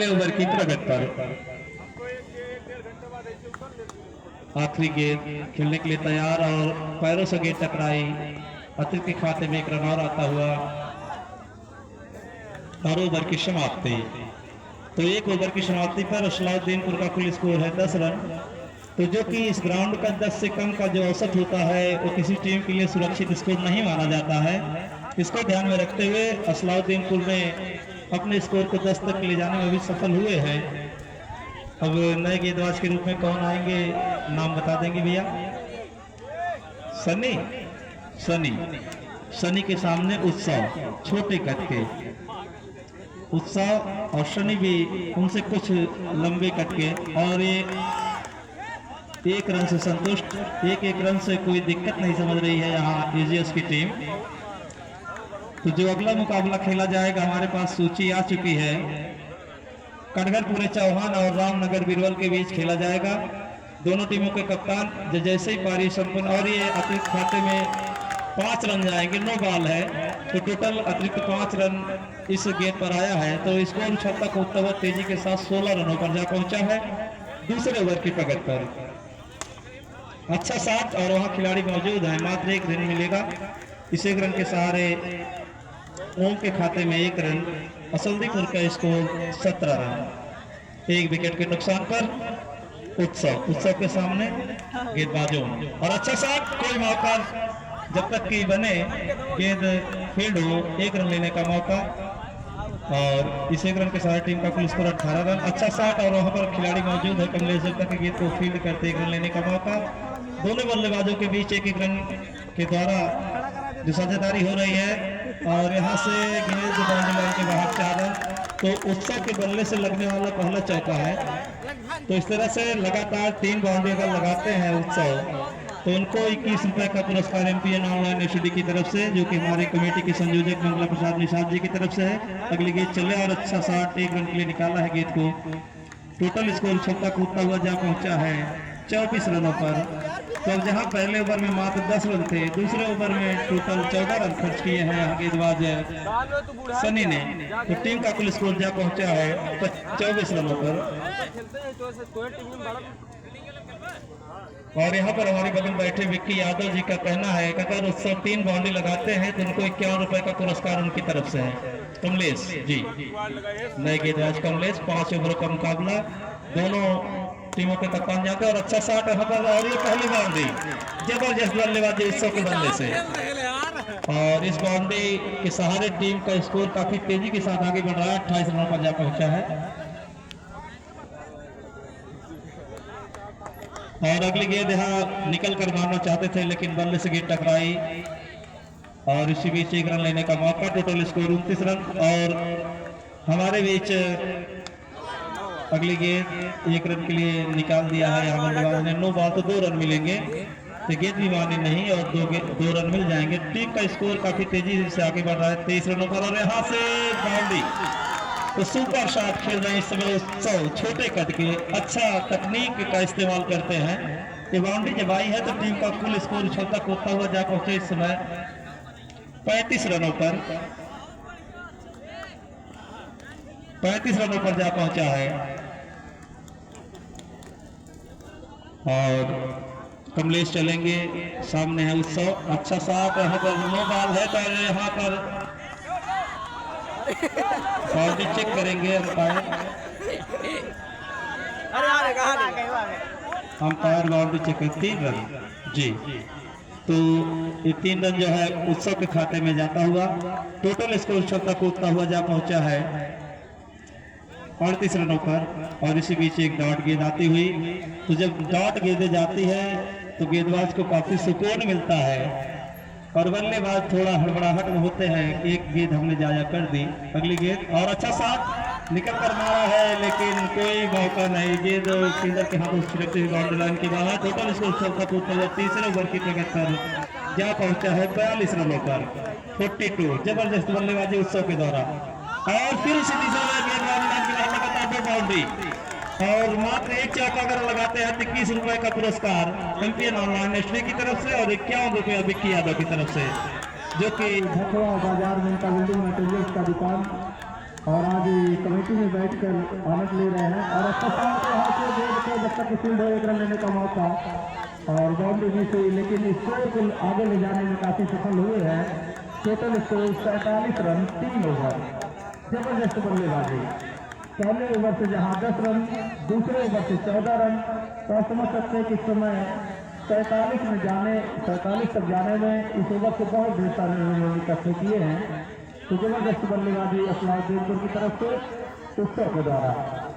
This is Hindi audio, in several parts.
ओवर की प्रगति पर आखिरी गेंद खेलने के लिए तैयार और पैरों से गेंद टकराई, अतिरिक्त के खाते में एक रन और आता हुआ और ओवर की समाप्ति। तो एक ओवर की समाप्ति पर असलाउद्दीनपुर का कुल स्कोर है 10 रन। तो जो कि इस ग्राउंड का 10 से कम का जो औसत होता है वो किसी टीम के लिए सुरक्षित स्कोर नहीं माना जाता है। इसको ध्यान में रखते हुए असलाउद्दीनपुर ने अपने स्कोर को 10 तक ले जाने में भी सफल हुए हैं। अब नए गेंदबाज के रूप में कौन आएंगे, नाम बता देंगे भैया? सनी सनी सनी के सामने उत्सव, छोटे कद के उत्सव और शनि भी उनसे कुछ लंबे कद के, और ये एक रन से संतुष्ट, एक रन से कोई दिक्कत नहीं समझ रही है यहाँ एजीएस की टीम। तो जो अगला मुकाबला खेला जाएगा, हमारे पास सूची आ चुकी है। कटघरपुरे चौहान और रामनगर बीरबल के बीच खेला जाएगा। दोनों टीमों के कप्तान जैसे ही पारी संपन्न, और ये अतिरिक्त खाते में 5 रन जाएंगे, 9 बॉल है तो टोटल अतिरिक्त 5 रन इस गेंद पर आया है। तो स्कोर छक्का को होता हुआ तेजी के साथ 16 रनों पर जा पहुंचा है दूसरे ओवर की प्रगति पर। अच्छा शॉट और वहां खिलाड़ी मौजूद है, मात्र 1 रन मिलेगा। इस 1 रन के सहारे ओम के खाते में 1 रन, असलदीपुर का स्कोर 17 रन। 1 विकेट के नुकसान पर उत्सव के सामने गेंदबाजों, और अच्छा शॉट, कोई मौका जब तक कि बने गेंद फील्ड हो, 1 रन लेने का मौका, और इस 1 रन के सहारे टीम का कुल स्कोर 18 रन। अच्छा शॉट और वहां पर खिलाड़ी मौजूद है, कमलेश जब तक गेंद को फील्ड करते 1 रन लेने का मौका। दोनों बल्लेबाजों के बीच 1 रन के द्वारा जो साझेदारी हो रही है, और यहाँ से गेंद बाउंड्री लाइन के बाहर 4 रन। तो उत्सव के बल्ले से लगने वाला पहला चौका है। तो इस तरह से लगातार 3 बाउंड्री अगर लगाते हैं उत्सव, तो उनको 21 रुपए का पुरस्कार एमपीएन ऑनलाइन एसडी की तरफ से, जो कि हमारे कमेटी के संयोजक मंगला प्रसाद निषाद जी की तरफ से है। अगली गेंद चले और अच्छा शॉट, 1 रन के लिए निकाला है गेंद को। टोटल स्कोर छक्का कूदता हुआ जा पहुंचा है 24 रनों पर। तो जहां पहले ओवर में मात्र 10 रन थे, दूसरे ओवर में टोटल 14 रन खर्च किए हैं गेंदबाज सनी ने। तो टीम का कुल स्कोर जा पहुंचा है 24 रनों पर। और यहाँ पर हमारे बगल बैठे विक्की यादव जी का कहना है कि अगर उत्सव 3 बाउंड्री लगाते हैं तो उनको 51 रुपए का पुरस्कार उनकी तरफ से है। कमलेश जी, नए गेंदबाज कमलेश, 5 ओवरों का मुकाबला, दोनों टीमों के कप्तान जाते हैं। और अच्छा शॉट यहाँ पर, और ये पहली बाउंड्री, जबरदस्त बल्लेबाजी उत्सव के बल्ले से, और इस बाउंड्री के सहारे टीम का स्कोर काफी तेजी के साथ आगे बढ़ रहा है, 28 रनों पर जा पहुंचा है। और अगली गेंद यहाँ निकल कर मारना चाहते थे, लेकिन बल्ले से गेंद टकराई, और इसी बीच 1 रन लेने का मौका। Total score 29 run. और हमारे बीच अगली गेंद 1 रन के लिए निकाल दिया है यहाँ बल्लेबाज ने। 9 बॉल तो 2 रन मिलेंगे, तो गेंद भी मानी नहीं, और 2 रन मिल जाएंगे। टीम का स्कोर काफी तेजी से आगे बढ़ रहा है 23 रनों पर। और यहाँ से बाउंड्री, तो सुपर शॉट खेल रहे हैं इस समय उत्सव, छोटे कद के, अच्छा तकनीक का इस्तेमाल करते हैं। ये बाउंड्री जब आई है तो टीम का कुल स्कोर छक्का कूदता हुआ जा पहुंचे इस समय 35 रनों पर, 35 रनों पर जा पहुंचा है। और कमलेश चलेंगे, सामने है उत्सव, अच्छा शॉट, यहाँ पर 9 बॉल है, तो यहाँ पर बाउंड्री चेक करेंगे अंपायर। अंपायर बाउंड्री चेक है 3 रन जी। तो ये 3 रन जो है उत्सव के खाते में जाता हुआ, टोटल स्कोर छक्का कूदता हुआ जा पहुंचा है 38 रनों पर। और इसी बीच एक डॉट गेंद आती हुई, तो जब डॉट गेंदें जाती है तो गेंदबाज को काफी सुकून मिलता है, और बल्लेबाज थोड़ा हड़बड़ाहट में होते हैं कि एक गेंद हमने जाया कर दी। अगली गेंद, और अच्छा शॉट निकल कर मारा है, लेकिन कोई मौका नहीं, गेंद फील्डर के हाथों छिड़कते हुए बाउंड्री लाइन के बाहर। टोटल स्कोर छक्का कूदता हुआ तीसरे ओवर की प्रगति पर जा पहुंचा है 42 रनों पर, 42। जबरदस्त बल्लेबाजी उत्सव के द्वारा, और फिर इसी तीसरे लगातार 2 बाउंड्री, और मात्र 1 चौका अगर लगाते हैं तो 21 रुपए का पुरस्कार एमपीएन ऑनलाइन एसडी की तरफ से, और 51 रुपया विक्की यादव की तरफ से, जो कि भखवा बाजार में बिल्डिंग मटेरियल्स का दुकान और आज कमेटी में बैठकर आनंद ले रहे हैं और अच्छा साथ यहाँ से गेंद को जब तक फील्ड है एक रन लेने का मौका और बाउंड्री भी से, लेकिन स्कोर को आगे ले जाने में काफी सफल हुए हैं। Total score 47 run 3 over. जबरदस्त बल्लेबाजी। पहले ओवर से जहां 10 रन, दूसरे ओवर से 14 रन, तो आप समझ सकते हैं कि इस समय 47 तक जाने में इस ओवर से बहुत बेहतर इन्होंने इकट्ठे किए हैं। तो जबरदस्त बल्लेबाजी असलाउद्दीनपुर की तरफ से उत्सव के द्वारा।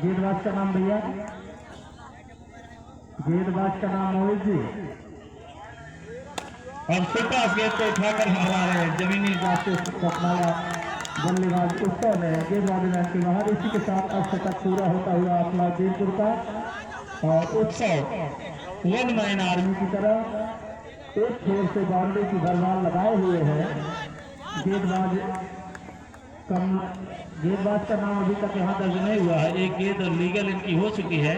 गेंदबाज का नाम भैया, गेंदबाज का नाम मोहित जी। और सुपास गेंद को उठाकर हरा रहे हैं जमीनी से अपनाया बल्लेबाज उत्सव ने गेंदबाजी लाइन के बाहर। इसी के साथ अब शतक पूरा होता हुआ असलाउद्दीनपुर का और उत्सव 1 मैन आर्मी की तरह एक खेल से बाउंड्री की भरमार लगाए हुए हैं। गेंदबाज का नाम अभी तक यहाँ दर्ज नहीं हुआ है। एक गेंद लीगल इनकी हो चुकी है।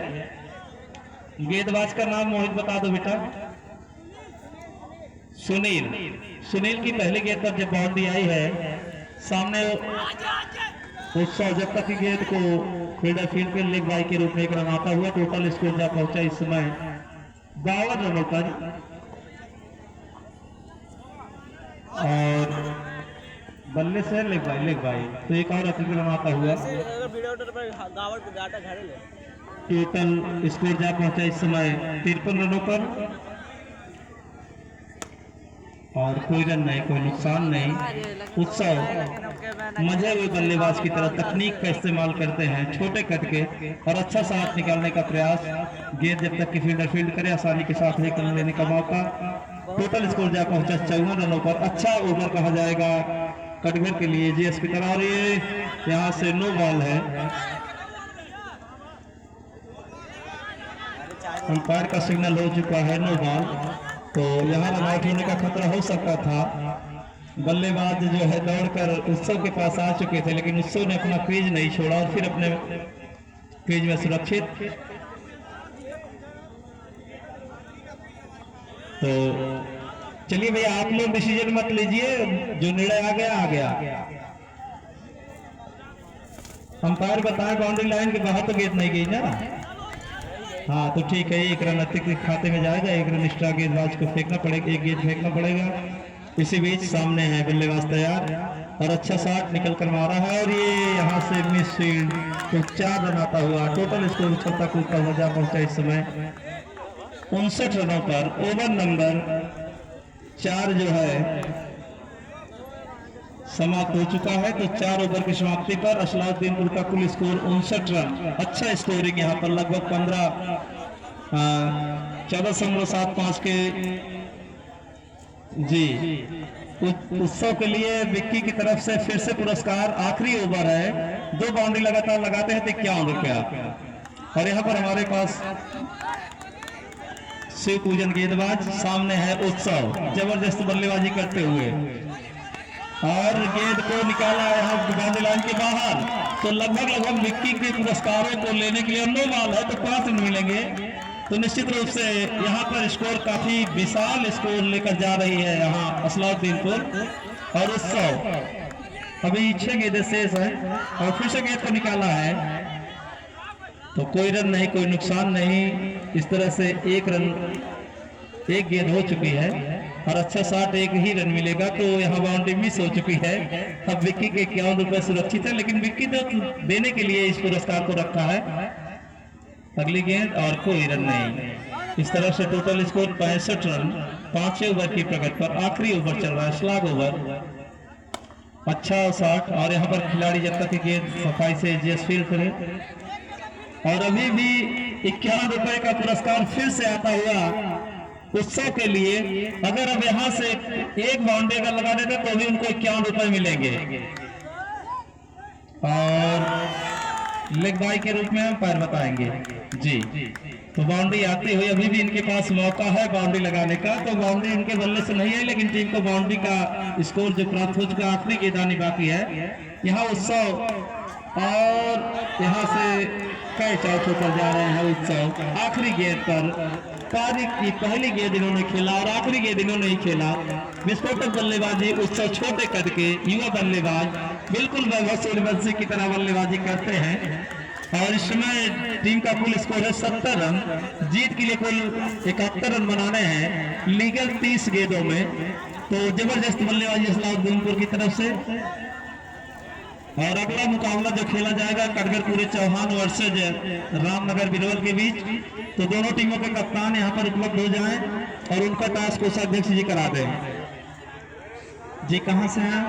गेंदबाज का नाम मोहित बता दो बेटा। सुनील। सुनील की पहली गेंद पर जब बाउंड्री आई है सामने उत्सव, जब तक गेंद को फील्डर फील्ड पे लेग बाई के रूप में एक रन आता हुआ टोटल स्कोर जा पहुंचा इस समय 52 रनों पर। और बल्ले से लेग बाई तो एक और अतिरिक्त रन आता हुआ टोटल स्कोर जा पहुंचा इस समय 53 रनों पर। और कोई रन नहीं, कोई नुकसान नहीं। उत्सव मजे हुए बल्लेबाज की तरह तकनीक का इस्तेमाल करते हैं, छोटे कट के और अच्छा शॉट निकालने का प्रयास। गेंद जब तक कि फील्डर फील्ड करे आसानी के साथ एक रन लेने का मौका। टोटल स्कोर जा पहुंचा 54 रनों पर। अच्छा ओवर कहा जाएगा कटघर के लिए जीएस की तरह। और ये यहाँ से नो बॉल है। अंपायर का सिग्नल हो चुका है नो बॉल। तो यहाँ रन आउट होने का खतरा हो सकता था। बल्लेबाज जो है दौड़कर उत्सव के पास आ चुके थे, लेकिन उत्सव ने अपना क्रीज नहीं छोड़ा और फिर अपने क्रीज में सुरक्षित। तो चलिए भैया आप लोग डिसीजन मत लीजिए, जो निर्णय आ गया। अंपायर बताए बाउंड्री लाइन के बाहर तो गेंद नहीं गई ना। हाँ तो ठीक है, एक रन अतिरिक्त खाते में जाएगा। एक रन एक्स्ट्रा गेंदबाज को फेंकना पड़ेगा, एक गेंद फेंकना पड़ेगा। इसी बीच सामने है बल्लेबाज तैयार और अच्छा शॉट निकल कर मारा है और ये यहाँ से मिस फील्ड। तो 4 रन आता हुआ टोटल स्कोर उछलता कूदता हुआ जा पहुंचा इस समय 59 रनों पर। ओवर नंबर 4 जो है समाप्त हो चुका है। तो 4 ओवर की समाप्ति पर असलाउद्दीनपुर का कुल स्कोर 59 रन। अच्छा स्कोरिंग यहाँ पर लगभग 14.75 के जी। उत्सव के लिए विक्की की तरफ से फिर से पुरस्कार। आखिरी ओवर है, 2 बाउंड्री लगातार लगाते हैं तो 51 रुपया। और यहाँ पर हमारे पास शिव पूजन गेंदबाज, सामने है उत्सव जबरदस्त बल्लेबाजी करते हुए और गेंद को निकाला यहाँ बाउंड्री लाइन के बाहर। तो लगभग विक्की के पुरस्कारों को लेने के लिए 9 बॉल है तो 5 रन मिलेंगे। तो निश्चित रूप से यहाँ पर स्कोर काफी विशाल स्कोर लेकर जा रही है यहाँ असलाउद्दीनपुर। और उत्सव अभी 6 गेंदें शेष है और फिर से गेंद को निकाला है तो कोई रन नहीं, कोई नुकसान नहीं। इस तरह से एक गेंद हो चुकी है और अच्छा शॉट, एक ही रन मिलेगा। तो यहाँ बाउंड्री मिस हो चुकी है। अब विक्की के 51 रुपए सुरक्षित है, लेकिन विक्की तो देने के लिए इस पुरस्कार को रखा है। अगली गेंद और कोई रन नहीं। इस तरह से टोटल स्कोर 65 रन 5 ओवर की प्रगति पर। आखिरी ओवर चल रहा है, स्लॉग ओवर। अच्छा शॉट और यहाँ पर खिलाड़ी जब तक गेंद सफाई से एडजस्ट फील्ड करे। और अभी भी 51 रुपए का पुरस्कार फिर से आता हुआ उत्सव के लिए। अगर अब यहाँ से एक बाउंड्री अगर लगा देते तो भी उनको 51 रुपए मिलेंगे। और लेग बाई के रूप में हम पैर बताएंगे जी। तो बाउंड्री आती हुई अभी भी इनके पास मौका है बाउंड्री लगाने का। तो बाउंड्री इनके बल्ले से नहीं है, लेकिन टीम को बाउंड्री का स्कोर जो प्राप्त हो चुका, आखिरी गेंदानी बाकी है। यहाँ उत्सव और यहाँ से कैच आउट होकर जा रहे हैं उत्सव। आखिरी गेंद पर पारी की पहली गेंद इन्होंने खेला और आखिरी गेंद इन्होंने ही खेला। विस्फोटक बल्लेबाजी उससे छोटे कद के युवा बल्लेबाज बिल्कुल वैभव सूर्यवंशी की तरह बल्लेबाजी करते हैं। और इस समय टीम का कुल स्कोर है 70 रन। जीत के लिए कुल 71 रन बनाने हैं लीगल 30 गेंदों में। तो जबरदस्त बल्लेबाजी सलाउद्दीनपुर की तरफ से। और अगला मुकाबला जो खेला जाएगा कटघरपुर चौहान वर्सेज रामनगर बिरवल के बीच। तो दोनों टीमों के कप्तान यहाँ पर उपलब्ध हो जाएं और उनका टास्क कोषाध्यक्ष जी करा दें। जी कहाँ से हैं?